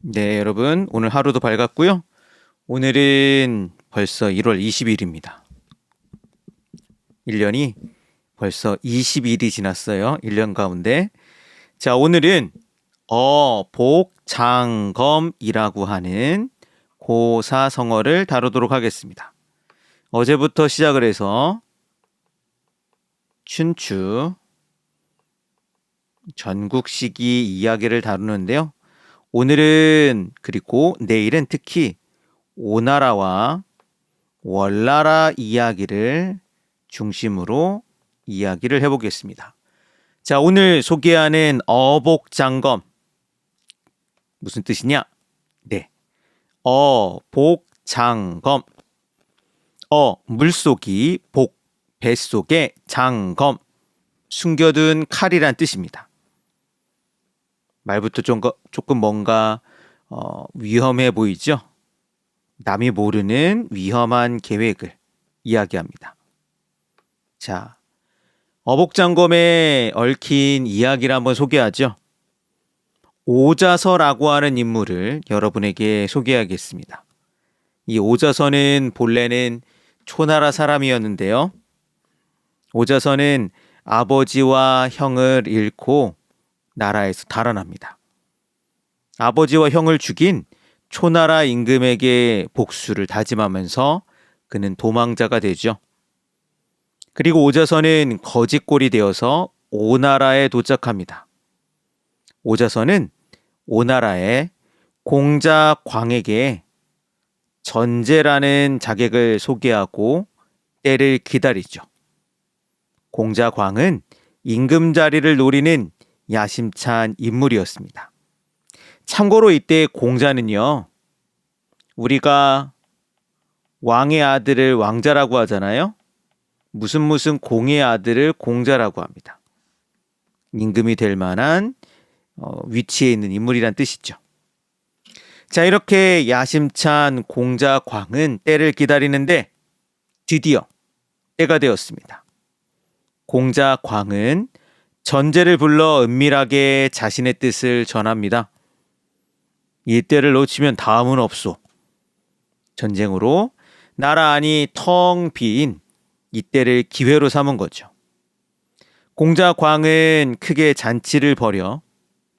네, 여러분. 오늘 하루도 밝았고요. 오늘은 벌써 1월 20일입니다. 1년이 벌써 20일이 지났어요. 1년 가운데. 자, 오늘은 어복장검이라고 하는 고사성어를 다루도록 하겠습니다. 어제부터 시작을 해서 춘추, 전국시기 이야기를 다루는데요. 오늘은 그리고 내일은 특히 오나라와 월나라 이야기를 중심으로 이야기를 해보겠습니다. 자, 오늘 소개하는 어복장검 무슨 뜻이냐? 네, 어복장검. 물속이 복, 뱃속에 장검, 숨겨둔 칼이란 뜻입니다. 말부터 조금 뭔가 위험해 보이죠? 남이 모르는 위험한 계획을 이야기합니다. 자, 어복장검에 얽힌 이야기를 한번 소개하죠. 오자서라고 하는 인물을 여러분에게 소개하겠습니다. 이 오자서는 본래는 초나라 사람이었는데요. 오자서는 아버지와 형을 잃고 나라에서 달아납니다. 아버지와 형을 죽인 초나라 임금에게 복수를 다짐하면서 그는 도망자가 되죠. 그리고 오자서는 거짓골이 되어서 오나라에 도착합니다. 오자서는 오나라의 공자광에게 전제라는 자객을 소개하고 때를 기다리죠. 공자광은 임금 자리를 노리는 야심찬 인물이었습니다. 참고로 이때 공자는요, 우리가 왕의 아들을 왕자라고 하잖아요. 무슨 공의 아들을 공자라고 합니다. 임금이 될 만한 위치에 있는 인물이란 뜻이죠. 자, 이렇게 야심찬 공자광은 때를 기다리는데 드디어 때가 되었습니다. 공자광은 전제를 불러 은밀하게 자신의 뜻을 전합니다. 이 때를 놓치면 다음은 없소. 전쟁으로 나라 안이 텅 빈 이때를 기회로 삼은 거죠. 공자광은 크게 잔치를 벌여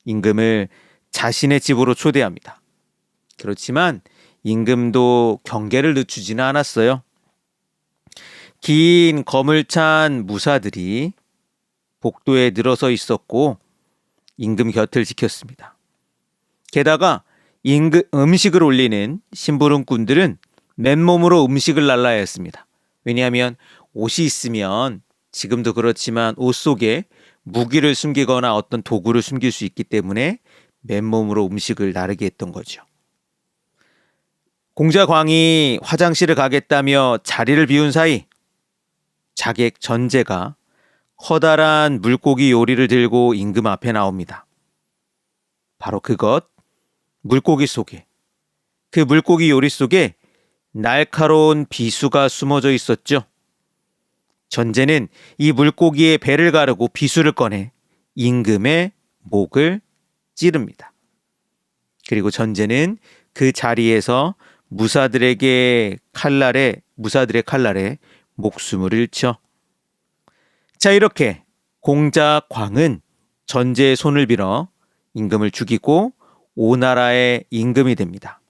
임금을 자신의 집으로 초대합니다. 그렇지만 임금도 경계를 늦추지는 않았어요. 긴 검을 찬 무사들이 복도에 늘어서 있었고 임금 곁을 지켰습니다. 게다가 음식을 올리는 심부름꾼들은 맨몸으로 음식을 날라야 했습니다. 왜냐하면 옷이 있으면 지금도 그렇지만 옷 속에 무기를 숨기거나 어떤 도구를 숨길 수 있기 때문에 맨몸으로 음식을 나르게 했던 거죠. 공자광이 화장실을 가겠다며 자리를 비운 사이 자객 전제가 커다란 물고기 요리를 들고 임금 앞에 나옵니다. 바로 그것, 물고기 속에, 그 물고기 요리 속에 날카로운 비수가 숨어져 있었죠. 전제는 이 물고기의 배를 가르고 비수를 꺼내 임금의 목을 찌릅니다. 그리고 전제는 그 자리에서 무사들의 칼날에 목숨을 잃죠. 자, 이렇게 공자광은 전제의 손을 빌어 임금을 죽이고 오나라의 임금이 됩니다.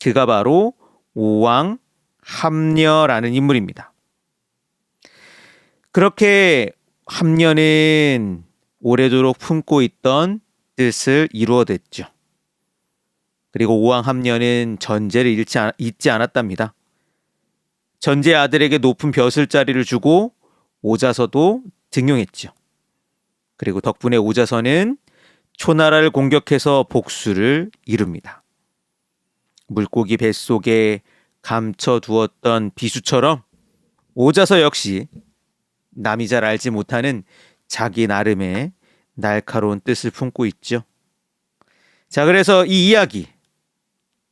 그가 바로 오왕 함녀라는 인물입니다. 그렇게 함녀는 오래도록 품고 있던 뜻을 이루어냈죠. 그리고 오왕 함녀는 전제를 잊지 않았답니다. 전제의 아들에게 높은 벼슬자리를 주고 오자서도 등용했죠. 그리고 덕분에 오자서는 초나라를 공격해서 복수를 이룹니다. 물고기 뱃속에 감춰두었던 비수처럼 오자서 역시 남이 잘 알지 못하는 자기 나름의 날카로운 뜻을 품고 있죠. 자, 그래서 이 이야기,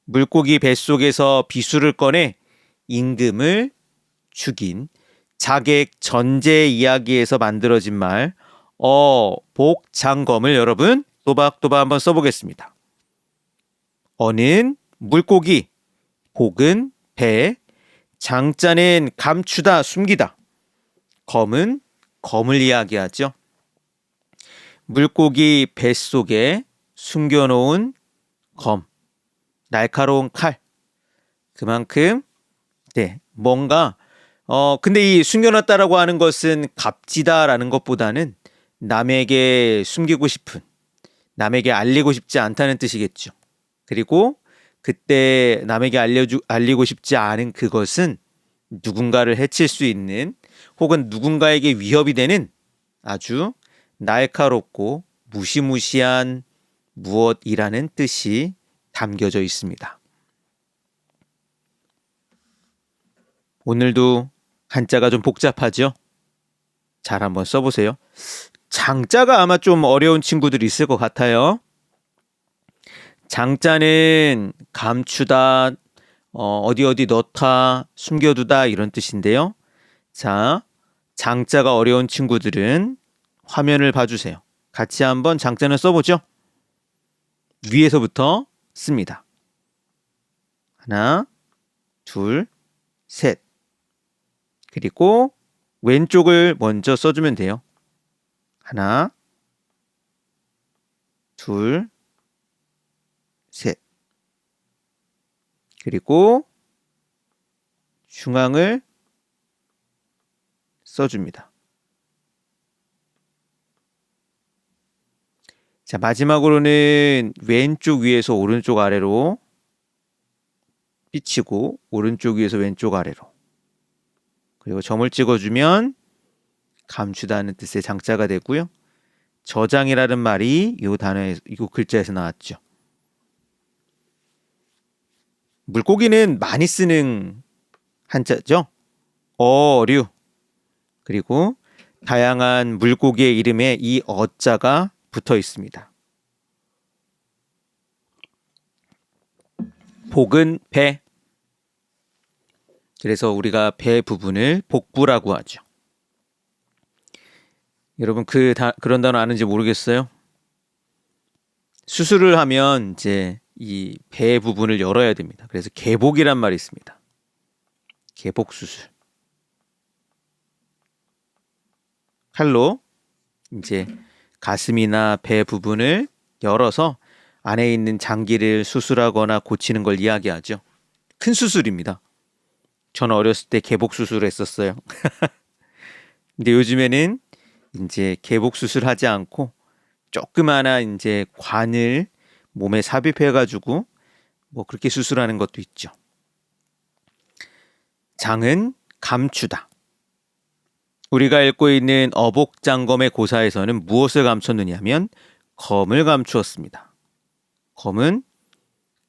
물고기 뱃속에서 비수를 꺼내 임금을 죽인 자객 전제 이야기에서 만들어진 말 어복장검을 여러분 또박또박 한번 써보겠습니다. 어는 물고기, 복은 배, 장자는 감추다, 숨기다, 검은 검을 이야기하죠. 물고기 뱃속에 숨겨놓은 검, 날카로운 칼. 그만큼 뭔가 근데 이 숨겨놨다라고 하는 것은 값지다라는 것보다는 남에게 숨기고 싶은, 남에게 알리고 싶지 않다는 뜻이겠죠. 그리고 그때 남에게 알리고 싶지 않은 그것은 누군가를 해칠 수 있는 혹은 누군가에게 위협이 되는 아주 날카롭고 무시무시한 무엇이라는 뜻이 담겨져 있습니다. 오늘도 한자가 좀 복잡하죠? 잘 한번 써보세요. 장자가 아마 좀 어려운 친구들이 있을 것 같아요. 장자는 감추다, 어디 넣다, 숨겨두다 이런 뜻인데요. 자, 장자가 어려운 친구들은 화면을 봐주세요. 같이 한번 장자는 써보죠. 위에서부터 씁니다. 하나, 둘, 셋. 그리고 왼쪽을 먼저 써주면 돼요. 하나, 둘, 셋. 그리고 중앙을 써줍니다. 자, 마지막으로는 왼쪽 위에서 오른쪽 아래로 삐치고 오른쪽 위에서 왼쪽 아래로, 그리고 점을 찍어주면 감추다는 뜻의 장자가 되고요. 저장이라는 말이 이 단어에, 이 글자에서 나왔죠. 물고기는 많이 쓰는 한자죠. 어류. 그리고 다양한 물고기의 이름에 이 어자가 붙어 있습니다. 복은 배. 그래서 우리가 배 부분을 복부라고 하죠. 여러분 그런 단어 아는지 모르겠어요? 수술을 하면 이제 이 배 부분을 열어야 됩니다. 그래서 개복이란 말이 있습니다. 개복 수술. 칼로 이제 가슴이나 배 부분을 열어서 안에 있는 장기를 수술하거나 고치는 걸 이야기하죠. 큰 수술입니다. 저는 어렸을 때 개복 수술을 했었어요. 근데 요즘에는 이제 개복 수술하지 않고 조그마한 이제 관을 몸에 삽입해 가지고 뭐 그렇게 수술하는 것도 있죠. 장은 감추다. 우리가 읽고 있는 어복장검의 고사에서는 무엇을 감췄느냐면 검을 감추었습니다. 검은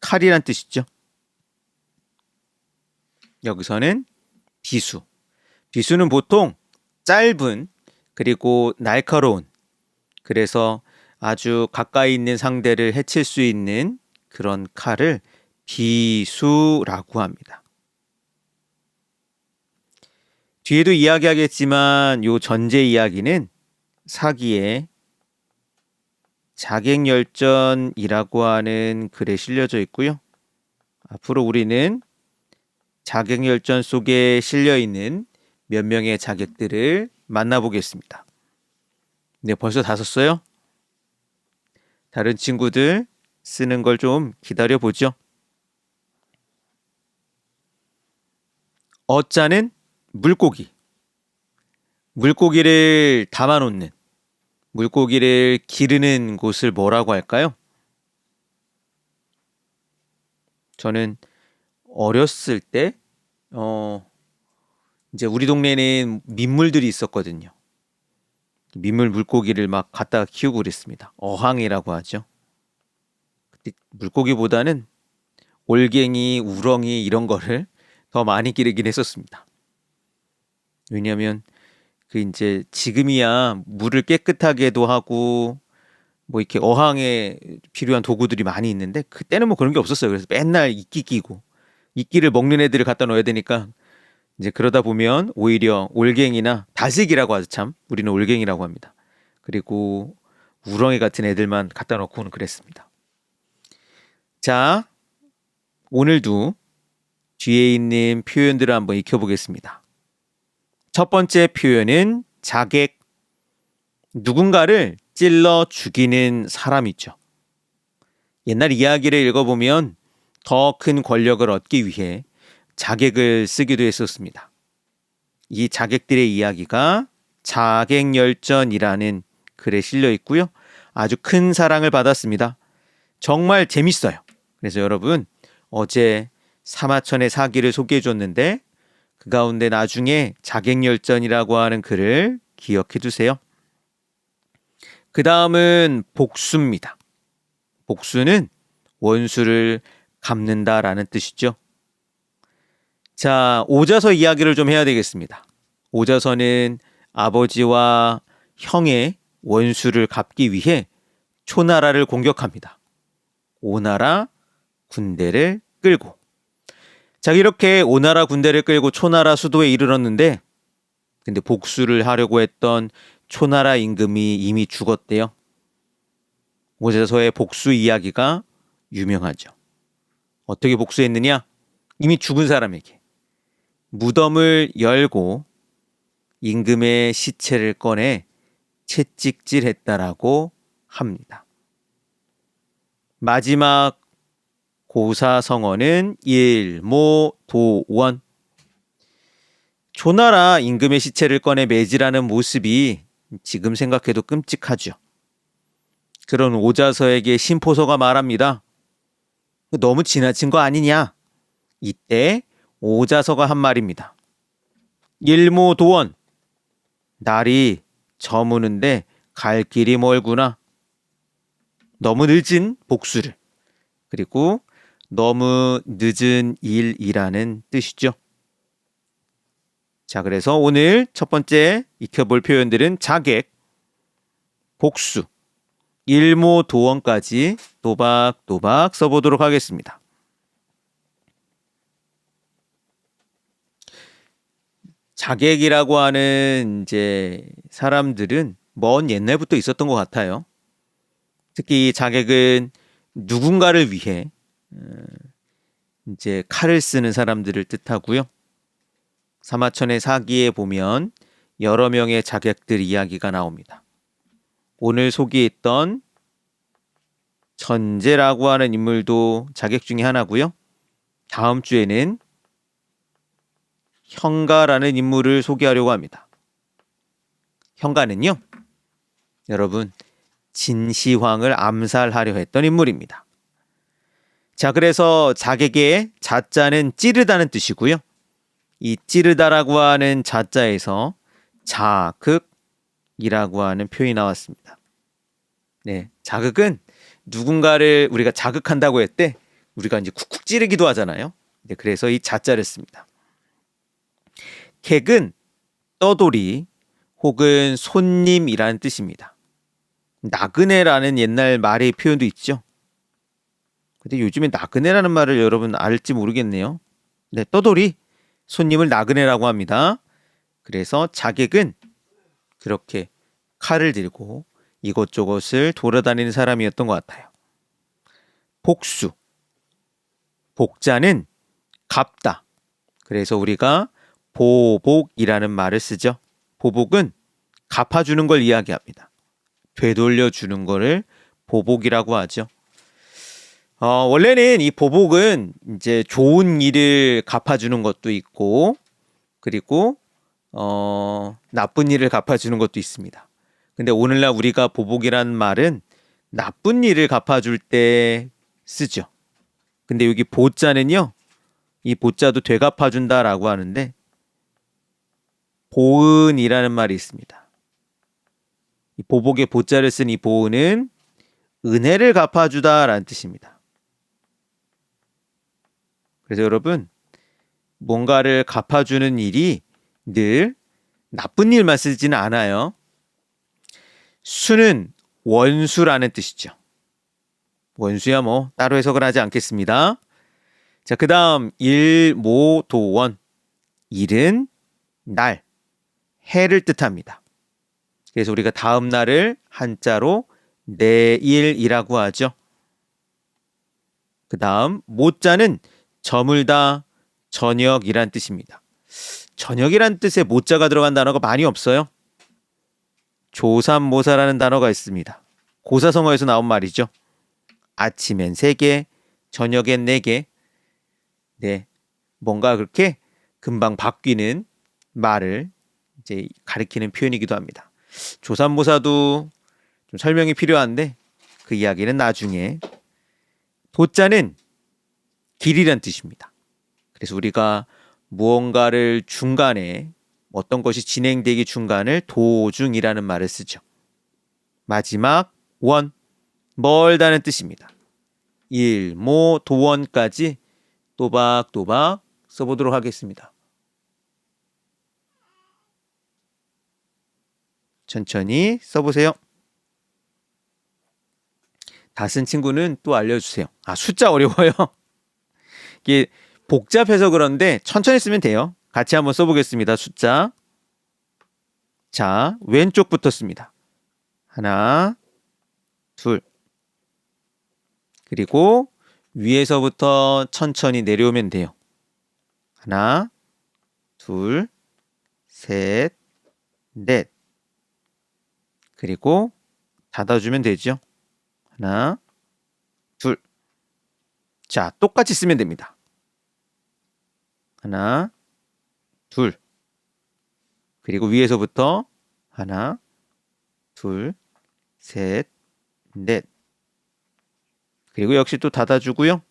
칼이란 뜻이죠. 여기서는 비수. 비수는 보통 짧은 그리고 날카로운, 그래서 아주 가까이 있는 상대를 해칠 수 있는 그런 칼을 비수라고 합니다. 뒤에도 이야기하겠지만 요 전제 이야기는 사기의 자객열전이라고 하는 글에 실려져 있고요. 앞으로 우리는 자객열전 속에 실려있는 몇 명의 자객들을 만나보겠습니다. 네, 벌써 다 썼어요? 다른 친구들 쓰는 걸 좀 기다려보죠. 어자는 물고기. 물고기를 담아놓는, 물고기를 기르는 곳을 뭐라고 할까요? 저는 어렸을 때 이제 우리 동네에는 민물들이 있었거든요. 민물 물고기를 막 갖다가 키우고 그랬습니다. 어항이라고 하죠. 그때 물고기보다는 올갱이, 우렁이 이런 거를 더 많이 기르긴 했었습니다. 왜냐하면 그 이제 지금이야 물을 깨끗하게도 하고 뭐 이렇게 어항에 필요한 도구들이 많이 있는데 그때는 뭐 그런 게 없었어요. 그래서 맨날 이끼 끼고 이끼를 먹는 애들을 갖다 놓아야 되니까 이제 그러다 보면 오히려 올갱이나 다슬기라고 하죠. 참 우리는 올갱이라고 합니다. 그리고 우렁이 같은 애들만 갖다 놓고는 그랬습니다. 자, 오늘도 뒤에 있는 표현들을 한번 익혀보겠습니다. 첫 번째 표현은 자객. 누군가를 찔러 죽이는 사람이죠. 옛날 이야기를 읽어보면 더 큰 권력을 얻기 위해 자객을 쓰기도 했었습니다. 이 자객들의 이야기가 자객열전이라는 글에 실려 있고요. 아주 큰 사랑을 받았습니다. 정말 재밌어요. 그래서 여러분 어제 사마천의 사기를 소개해 줬는데 그 가운데 나중에 자객열전이라고 하는 글을 기억해 두세요. 그 다음은 복수입니다. 복수는 원수를 갚는다라는 뜻이죠. 자, 오자서 이야기를 좀 해야 되겠습니다. 오자서는 아버지와 형의 원수를 갚기 위해 초나라를 공격합니다. 오나라 군대를 끌고. 자, 이렇게 오나라 군대를 끌고 초나라 수도에 이르렀는데 근데 복수를 하려고 했던 초나라 임금이 이미 죽었대요. 오자서의 복수 이야기가 유명하죠. 어떻게 복수했느냐? 이미 죽은 사람에게 무덤을 열고 임금의 시체를 꺼내 채찍질했다라고 합니다. 마지막 고사성어는 일모도원. 초나라 임금의 시체를 꺼내 매질하는 모습이 지금 생각해도 끔찍하죠. 그런 오자서에게 심포서가 말합니다. 너무 지나친 거 아니냐? 이때 오자서가 한 말입니다. 일모도원. 날이 저무는데 갈 길이 멀구나. 너무 늦은 복수를. 그리고 너무 늦은 일이라는 뜻이죠. 자, 그래서 오늘 첫 번째 익혀볼 표현들은 자객, 복수, 일모도원까지 또박또박 써보도록 하겠습니다. 자객이라고 하는 이제 사람들은 먼 옛날부터 있었던 것 같아요. 특히 이 자객은 누군가를 위해 이제 칼을 쓰는 사람들을 뜻하고요. 사마천의 사기에 보면 여러 명의 자객들 이야기가 나옵니다. 오늘 소개했던 전제라고 하는 인물도 자객 중에 하나고요. 다음 주에는 형가라는 인물을 소개하려고 합니다. 형가는요, 여러분 진시황을 암살하려 했던 인물입니다. 자, 그래서 자객의 자자는 찌르다는 뜻이고요. 이 찌르다라고 하는 자자에서 자극이라고 하는 표현이 나왔습니다. 네, 자극은 누군가를 우리가 자극한다고 했을 때 우리가 이제 쿡쿡 찌르기도 하잖아요. 네, 그래서 이 자자를 씁니다. 객은 떠돌이 혹은 손님이라는 뜻입니다. 나그네라는 옛날 말의 표현도 있죠. 근데 요즘에 나그네라는 말을 여러분 알지 모르겠네요. 네, 떠돌이, 손님을 나그네라고 합니다. 그래서 자객은 그렇게 칼을 들고 이것저것을 돌아다니는 사람이었던 것 같아요. 복수, 복자는 갚다. 그래서 우리가 보복이라는 말을 쓰죠. 보복은 갚아주는 걸 이야기합니다. 되돌려주는 거를 보복이라고 하죠. 원래는 이 보복은 이제 좋은 일을 갚아주는 것도 있고, 그리고 나쁜 일을 갚아주는 것도 있습니다. 근데 오늘날 우리가 보복이라는 말은 나쁜 일을 갚아줄 때 쓰죠. 근데 여기 보자는요, 이 보자도 되갚아준다라고 하는데 보은이라는 말이 있습니다. 이 보복의 보자를 쓴 이 보은은 은혜를 갚아주다라는 뜻입니다. 그래서 여러분, 뭔가를 갚아주는 일이 늘 나쁜 일만 쓰지는 않아요. 수는 원수라는 뜻이죠. 원수야 뭐 따로 해석을 하지 않겠습니다. 자, 그 다음 일모도원. 일은 날, 해를 뜻합니다. 그래서 우리가 다음 날을 한자로 내일이라고 하죠. 그 다음 모자는 저물다, 저녁이란 뜻입니다. 저녁이란 뜻의 모자가 들어간 단어가 많이 없어요. 조삼모사라는 단어가 있습니다. 고사성어에서 나온 말이죠. 아침엔 3개, 저녁엔 4개. 네, 뭔가 그렇게 금방 바뀌는 말을 이제 가리키는 표현이기도 합니다. 조삼모사도 좀 설명이 필요한데 그 이야기는 나중에. 도자는 길이란 뜻입니다. 그래서 우리가 무언가를 중간에 어떤 것이 진행되기 중간을 도중이라는 말을 쓰죠. 마지막 원, 멀다는 뜻입니다. 일모 도원까지 또박또박 써보도록 하겠습니다. 천천히 써보세요. 다 쓴 친구는 또 알려주세요. 숫자 어려워요. 이게 복잡해서 그런데 천천히 쓰면 돼요. 같이 한번 써보겠습니다. 숫자. 자, 왼쪽부터 씁니다. 하나, 둘. 그리고 위에서부터 천천히 내려오면 돼요. 하나, 둘, 셋, 넷. 그리고 닫아주면 되죠. 하나, 둘. 자, 똑같이 쓰면 됩니다. 하나, 둘. 그리고 위에서부터 하나, 둘, 셋, 넷. 그리고 역시 또 닫아주고요.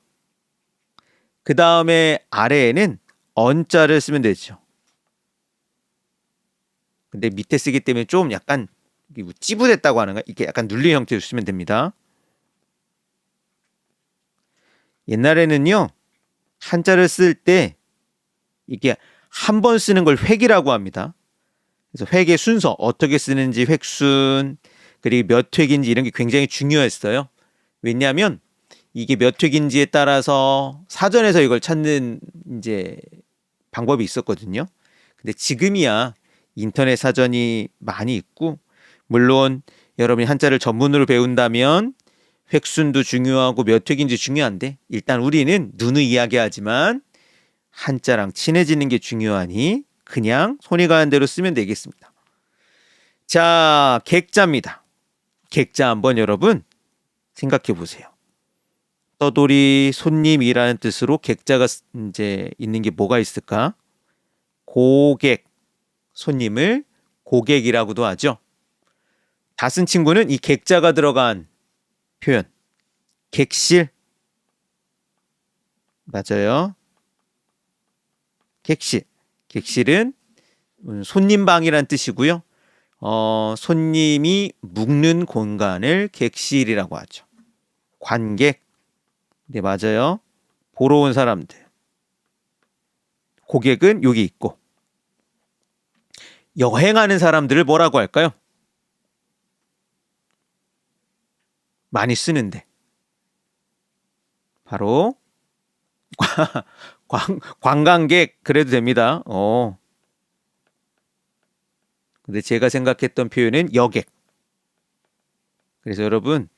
그 다음에 아래에는 언자를 쓰면 되죠. 근데 밑에 쓰기 때문에 좀 약간 찌부됐다고 하는가? 이렇게 약간 눌린 형태로 쓰면 됩니다. 옛날에는요, 한자를 쓸 때 이게 한 번 쓰는 걸 획이라고 합니다. 그래서 획의 순서, 어떻게 쓰는지 획순, 그리고 몇 획인지 이런 게 굉장히 중요했어요. 왜냐하면 이게 몇 획인지에 따라서 사전에서 이걸 찾는 이제 방법이 있었거든요. 근데 지금이야 인터넷 사전이 많이 있고, 물론 여러분이 한자를 전문으로 배운다면 획순도 중요하고 몇 획인지 중요한데, 일단 우리는 누누이야기 하지만 한자랑 친해지는 게 중요하니 그냥 손이 가는 대로 쓰면 되겠습니다. 자, 객자입니다. 객자 한번 여러분 생각해 보세요. 떠돌이 손님이라는 뜻으로 객자가 이제 있는 게 뭐가 있을까? 고객, 손님을 고객이라고도 하죠. 다 쓴 친구는 이 객자가 들어간 표현, 객실. 맞아요. 객실. 객실은 손님방이란 뜻이고요. 손님이 묵는 공간을 객실이라고 하죠. 관객. 네, 맞아요. 보러 온 사람들. 고객은 여기 있고. 여행하는 사람들을 뭐라고 할까요? 많이 쓰는데. 바로 관광객 그래도 됩니다. 근데 제가 생각했던 표현은 여객. 그래서 여러분,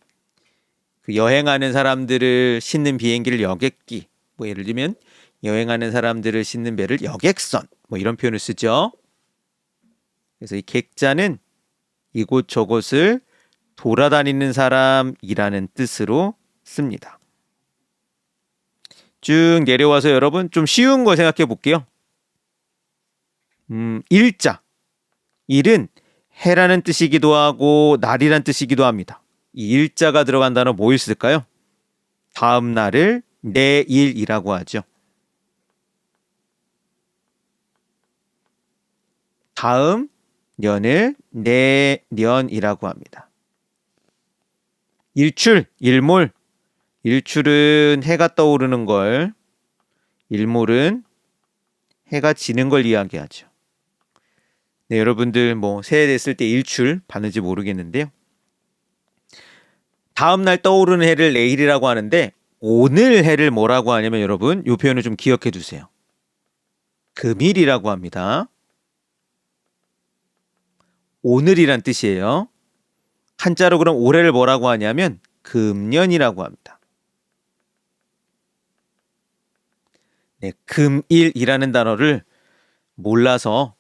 그 여행하는 사람들을 싣는 비행기를 여객기, 뭐 예를 들면 여행하는 사람들을 싣는 배를 여객선, 뭐 이런 표현을 쓰죠. 그래서 이 객자는 이곳저곳을 돌아다니는 사람이라는 뜻으로 씁니다. 쭉 내려와서 여러분 좀 쉬운 거 생각해 볼게요. 일자. 일은 해라는 뜻이기도 하고 날이란 뜻이기도 합니다. 이 일자가 들어간 단어 뭐 있을까요? 다음 날을 내일이라고 하죠. 다음 년을 내년이라고 합니다. 일출, 일몰. 일출은 해가 떠오르는 걸, 일몰은 해가 지는 걸 이야기하죠. 네, 여러분들 뭐 새해 됐을 때 일출 봤는지 모르겠는데요. 다음 날 떠오르는 해를 내일이라고 하는데, 오늘 해를 뭐라고 하냐면 여러분 이 표현을 좀 기억해 두세요. 금일이라고 합니다. 오늘이란 뜻이에요. 한자로 그럼 올해를 뭐라고 하냐면 금년이라고 합니다. 네, 금일이라는 단어를 몰라서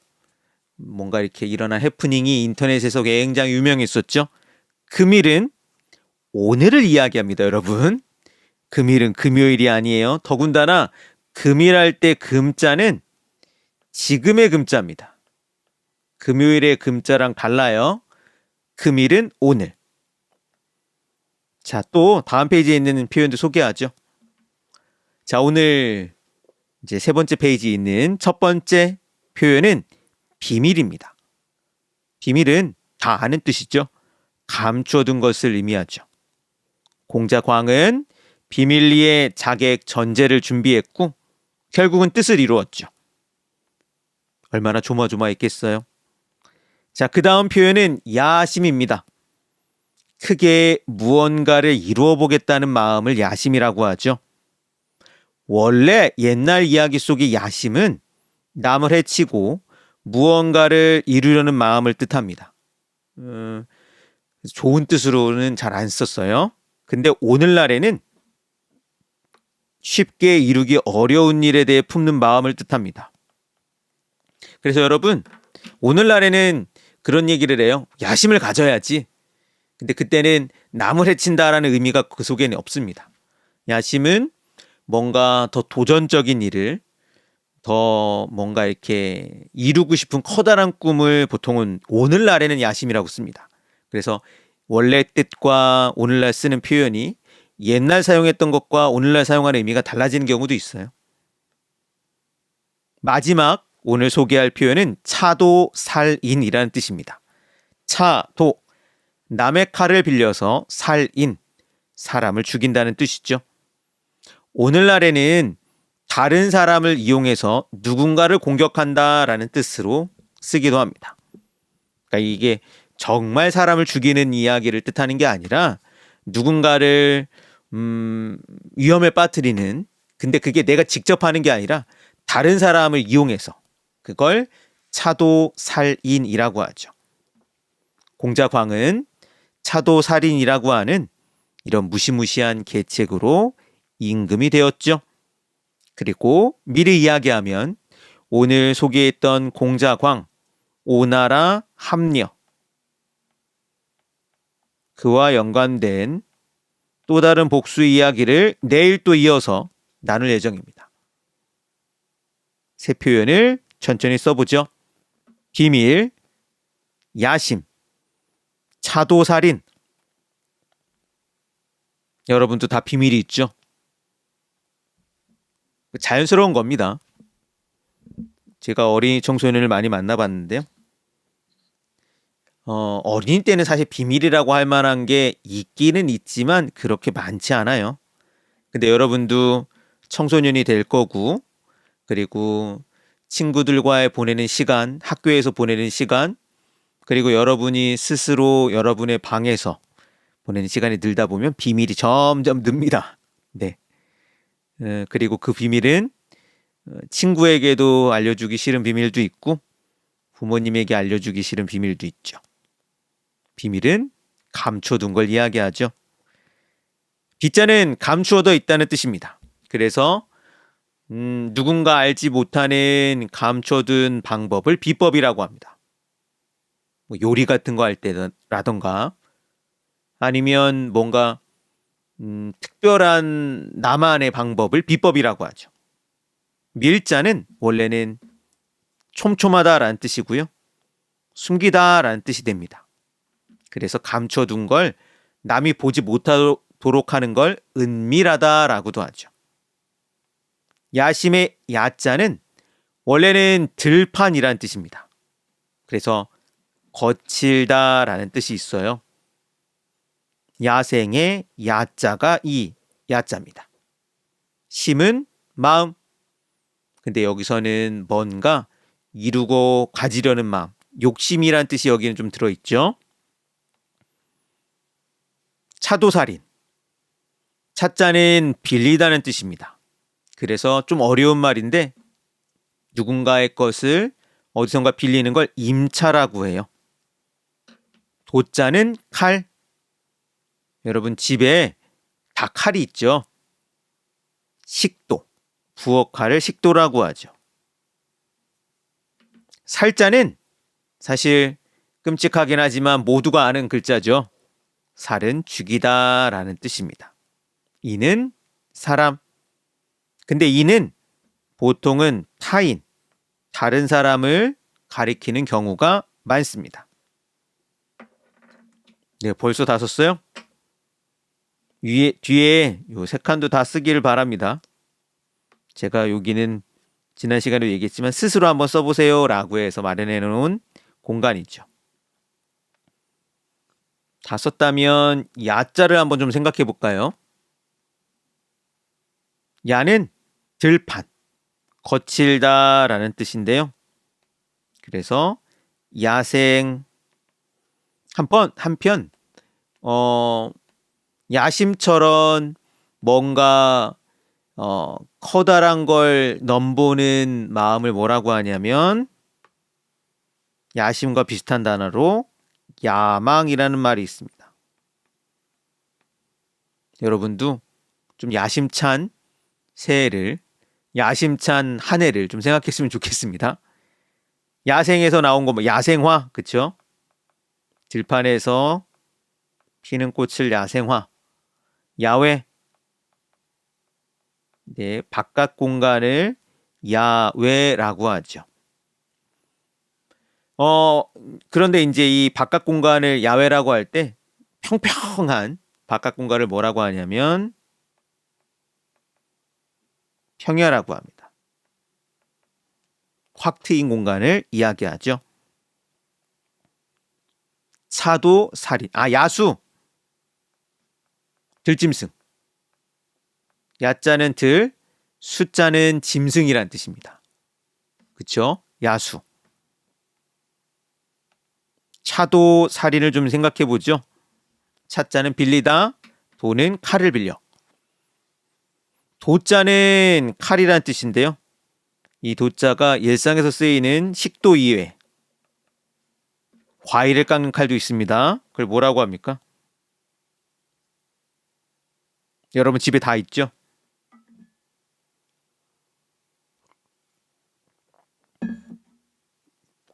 뭔가 이렇게 일어난 해프닝이 인터넷에서 굉장히 유명했었죠. 금일은 오늘을 이야기합니다, 여러분. 금일은 금요일이 아니에요. 더군다나 금일할 때 금자는 지금의 금자입니다. 금요일의 금자랑 달라요. 금일은 오늘. 자, 또 다음 페이지에 있는 표현도 소개하죠. 자, 오늘 이제 세 번째 페이지에 있는 첫 번째 표현은 비밀입니다. 비밀은 다 아는 뜻이죠. 감춰둔 것을 의미하죠. 공자 광은 비밀리에 자객 전제를 준비했고 결국은 뜻을 이루었죠. 얼마나 조마조마했겠어요. 자, 그 다음 표현은 야심입니다. 크게 무언가를 이루어 보겠다는 마음을 야심이라고 하죠. 원래 옛날 이야기 속의 야심은 남을 해치고 무언가를 이루려는 마음을 뜻합니다. 좋은 뜻으로는 잘 안 썼어요. 근데 오늘날에는 쉽게 이루기 어려운 일에 대해 품는 마음을 뜻합니다. 그래서 여러분, 오늘날에는 그런 얘기를 해요. 야심을 가져야지. 근데 그때는 남을 해친다라는 의미가 그 속에는 없습니다. 야심은 뭔가 더 도전적인 일을, 더 뭔가 이렇게 이루고 싶은 커다란 꿈을 보통은 오늘날에는 야심이라고 씁니다. 그래서 원래 뜻과 오늘날 쓰는 표현이 옛날 사용했던 것과 오늘날 사용하는 의미가 달라지는 경우도 있어요. 마지막 오늘 소개할 표현은 차도살인이라는 뜻입니다. 차도, 남의 칼을 빌려서 살인, 사람을 죽인다는 뜻이죠. 오늘날에는 다른 사람을 이용해서 누군가를 공격한다라는 뜻으로 쓰기도 합니다. 그러니까 이게 정말 사람을 죽이는 이야기를 뜻하는 게 아니라 누군가를 위험에 빠뜨리는, 근데 그게 내가 직접 하는 게 아니라 다른 사람을 이용해서, 그걸 차도살인이라고 하죠. 공자광은 차도살인이라고 하는 이런 무시무시한 계책으로 임금이 되었죠. 그리고 미리 이야기하면 오늘 소개했던 공자광, 오나라 합려, 그와 연관된 또 다른 복수 이야기를 내일 또 이어서 나눌 예정입니다. 새 표현을 천천히 써보죠. 비밀, 야심, 차도살인. 여러분도 다 비밀이 있죠? 자연스러운 겁니다. 제가 어린이 청소년을 많이 만나봤는데요. 어린이 때는 사실 비밀이라고 할 만한 게 있기는 있지만 그렇게 많지 않아요. 근데 여러분도 청소년이 될 거고, 그리고 친구들과의 보내는 시간, 학교에서 보내는 시간, 그리고 여러분이 스스로 여러분의 방에서 보내는 시간이 늘다 보면 비밀이 점점 늡니다. 네. 그리고 그 비밀은 친구에게도 알려주기 싫은 비밀도 있고 부모님에게 알려주기 싫은 비밀도 있죠. 비밀은 감춰둔 걸 이야기하죠. 빗자는 감추어져 있다는 뜻입니다. 그래서 누군가 알지 못하는 감춰둔 방법을 비법이라고 합니다. 뭐 요리 같은 거 할 때라던가 아니면 뭔가 특별한 나만의 방법을 비법이라고 하죠. 밀자는 원래는 촘촘하다라는 뜻이고요. 숨기다라는 뜻이 됩니다. 그래서 감춰둔 걸 남이 보지 못하도록 하는 걸 은밀하다라고도 하죠. 야심의 야자는 원래는 들판이라는 뜻입니다. 그래서 거칠다라는 뜻이 있어요. 야생의 야자가 이 야자입니다. 심은 마음. 근데 여기서는 뭔가 이루고 가지려는 마음, 욕심이란 뜻이 여기는 좀 들어있죠. 차도살인. 차자는 빌리다는 뜻입니다. 그래서 좀 어려운 말인데 누군가의 것을 어디선가 빌리는 걸 임차라고 해요. 도자는 칼. 여러분 집에 다 칼이 있죠. 식도, 부엌칼을 식도라고 하죠. 살자는 사실 끔찍하긴 하지만 모두가 아는 글자죠. 살은 죽이다 라는 뜻입니다. 이는 사람. 근데 이는 보통은 타인, 다른 사람을 가리키는 경우가 많습니다. 네, 벌써 다 썼어요? 뒤에 요 세 칸도 다 쓰기를 바랍니다. 제가 여기는 지난 시간에도 얘기했지만 스스로 한번 써보세요 라고 해서 마련해 놓은 공간이죠. 다 썼다면 야자를 한번 좀 생각해 볼까요? 야는 들판, 거칠다 라는 뜻인데요. 그래서 야생, 한편 야심처럼 뭔가 커다란 걸 넘보는 마음을 뭐라고 하냐면 야심과 비슷한 단어로 야망이라는 말이 있습니다. 여러분도 좀 야심찬 새해를, 야심찬 한 해를 좀 생각했으면 좋겠습니다. 야생에서 나온 거 뭐 야생화, 그쵸? 들판에서 피는 꽃을 야생화, 야외, 네, 바깥 공간을 야외라고 하죠. 그런데 이제 이 바깥 공간을 야외라고 할 때 평평한 바깥 공간을 뭐라고 하냐면 평야라고 합니다. 확 트인 공간을 이야기하죠. 차도 살인, 야수, 들짐승. 야자는 들, 숫자는 짐승이란 뜻입니다. 그쵸? 야수. 차도 살인을 좀 생각해 보죠. 차자는 빌리다, 도는 칼을 빌려. 도자는 칼이란 뜻인데요. 이 도자가 일상에서 쓰이는 식도 이외 과일을 깎는 칼도 있습니다. 그걸 뭐라고 합니까? 여러분 집에 다 있죠?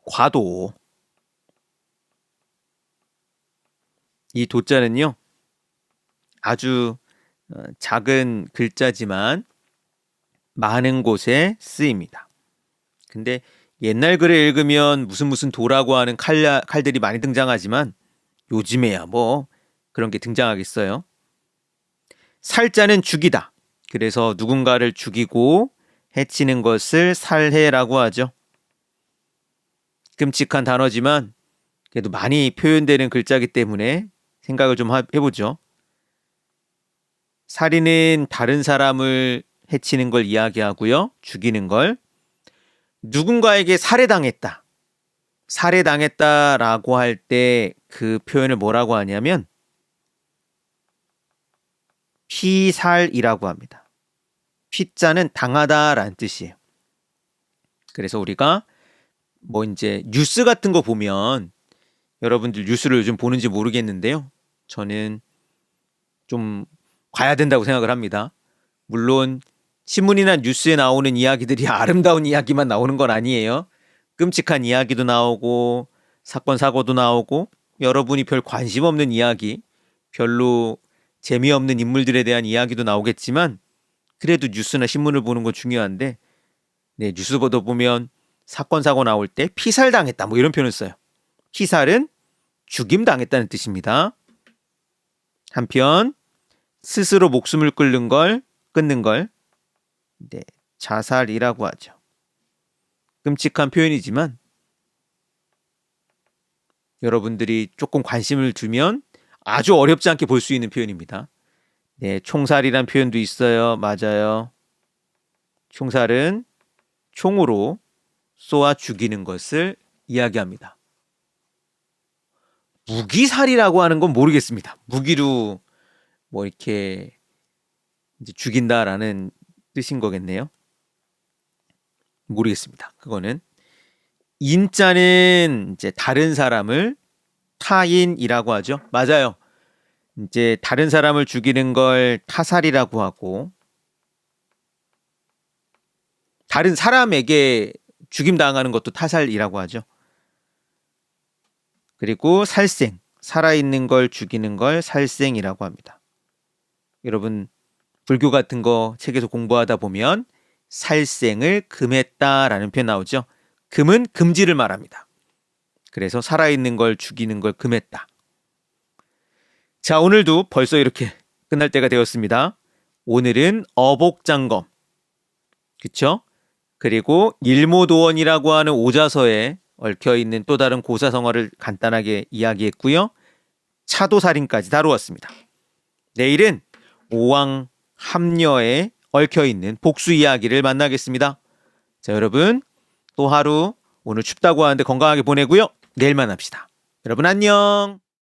과도. 이 도자는요, 아주 작은 글자지만 많은 곳에 쓰입니다. 근데 옛날 글을 읽으면 무슨 도라고 하는 칼들이 많이 등장하지만 요즘에야 뭐 그런 게 등장하겠어요. 살자는 죽이다. 그래서 누군가를 죽이고 해치는 것을 살해라고 하죠. 끔찍한 단어지만 그래도 많이 표현되는 글자이기 때문에 생각을 좀 해보죠. 살인은 다른 사람을 해치는 걸 이야기하고요. 죽이는 걸. 누군가에게 살해당했다. 살해당했다라고 할 때 그 표현을 뭐라고 하냐면 피살이라고 합니다. 피자는 당하다라는 뜻이에요. 그래서 우리가 뭐 이제 뉴스 같은 거 보면 여러분들 뉴스를 요즘 보는지 모르겠는데요. 저는 좀 봐야 된다고 생각을 합니다. 물론 신문이나 뉴스에 나오는 이야기들이 아름다운 이야기만 나오는 건 아니에요. 끔찍한 이야기도 나오고 사건 사고도 나오고 여러분이 별 관심 없는 이야기, 별로 재미없는 인물들에 대한 이야기도 나오겠지만 그래도 뉴스나 신문을 보는 건 중요한데 네, 뉴스 보면 사건 사고 나올 때 피살당했다 뭐 이런 표현을 써요. 피살은 죽임당했다는 뜻입니다. 한편 스스로 목숨을 끊는 걸 네, 자살이라고 하죠. 끔찍한 표현이지만 여러분들이 조금 관심을 두면 아주 어렵지 않게 볼 수 있는 표현입니다. 네, 총살이란 표현도 있어요. 맞아요. 총살은 총으로 쏘아 죽이는 것을 이야기합니다. 무기살이라고 하는 건 모르겠습니다. 무기로 뭐 이렇게 이제 죽인다라는 뜻인 거겠네요. 모르겠습니다. 그거는. 인자는 이제 다른 사람을 타인이라고 하죠. 맞아요. 이제 다른 사람을 죽이는 걸 타살이라고 하고 다른 사람에게 죽임당하는 것도 타살이라고 하죠. 그리고 살생, 살아있는 걸 죽이는 걸 살생이라고 합니다. 여러분 불교 같은 거 책에서 공부하다 보면 살생을 금했다라는 표현 나오죠. 금은 금지를 말합니다. 그래서 살아있는 걸 죽이는 걸 금했다. 자, 오늘도 벌써 이렇게 끝날 때가 되었습니다. 오늘은 어복장검, 그쵸? 그리고 일모도원이라고 하는 오자서에 얽혀있는 또 다른 고사성어를 간단하게 이야기했고요. 차도살인까지 다루었습니다. 내일은 오왕합녀에 얽혀있는 복수 이야기를 만나겠습니다. 자, 여러분 또 하루 오늘 춥다고 하는데 건강하게 보내고요. 내일 만납시다. 여러분 안녕.